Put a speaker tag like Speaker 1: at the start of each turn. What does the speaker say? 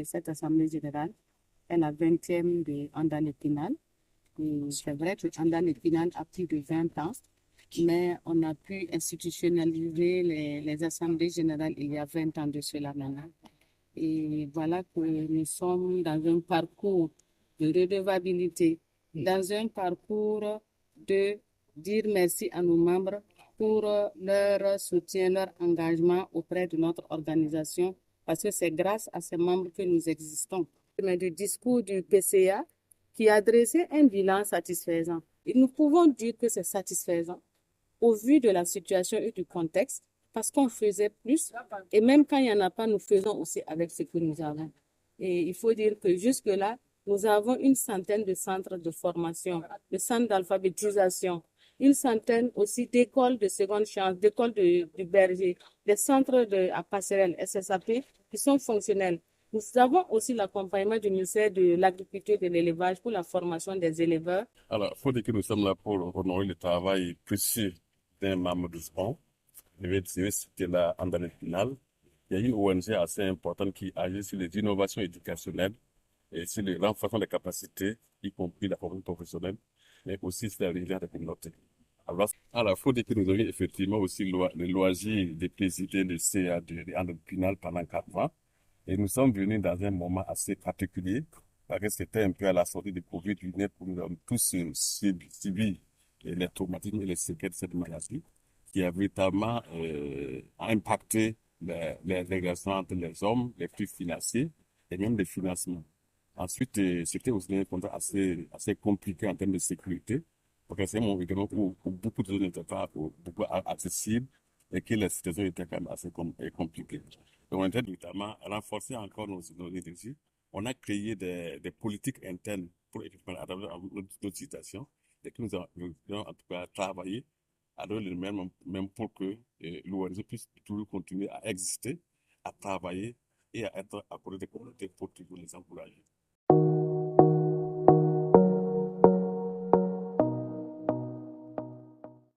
Speaker 1: cette Assemblée générale est la 20e de Andan Epinal. C'est vrai que Andan Epinal a plus de 20 ans, mais on a pu institutionnaliser les assemblées générales il y a 20 ans de cela maintenant. Et voilà que nous sommes dans un parcours de redevabilité, dans un parcours de dire merci à nos membres pour leur soutien, leur engagement auprès de notre organisation, parce que c'est grâce à ces membres que nous existons. Mais du discours du PCA qui a dressé un bilan satisfaisant. Et nous pouvons dire que c'est satisfaisant au vu de la situation et du contexte, parce qu'on faisait plus, et même quand il n'y en a pas, nous faisons aussi avec ce que nous avons. Et il faut dire que jusque-là, nous avons une centaine de centres de formation, de centres d'alphabétisation, une centaine aussi d'écoles de seconde chance, d'écoles de berger, des centres à passerelle, SSAP, qui sont fonctionnels. Nous avons aussi l'accompagnement du ministère de l'Agriculture et de l'Élevage pour la formation des éleveurs.
Speaker 2: Alors, il faut dire que nous sommes là pour honorer le travail précieux d'un membre du sport. C'était là en année finale. Il y a une ONG assez importante qui agit sur les innovations éducationnelles et sur le renforcement des capacités, y compris la formation professionnelle, mais aussi sur la résilience des communautés. Alors, il faut dire que nous avions effectivement aussi le loisir de présider le CA de André pendant 4 ans. Et nous sommes venus dans un moment assez particulier, parce que c'était un peu à la sortie du Covid-19 où nous avons tous subi les traumatismes et les séquelles de cette maladie, qui a véritablement impacté les relations entre les hommes, les flux financiers et même les financements. Ensuite, c'était aussi un contexte assez compliqué en termes de sécurité, parce que c'est un moment également où beaucoup de zones n'étaient pas beaucoup accessibles et que la situation était quand même assez compliquée. Donc, on a notamment renforcer encore nos énergies. On a créé des politiques internes pour effectivement adapter à notre situation et que nous avons en tout cas travaillé à donner le même pour que l'ONG puisse toujours continuer à exister, à travailler et à être à côté des communautés pour toujours les encourager.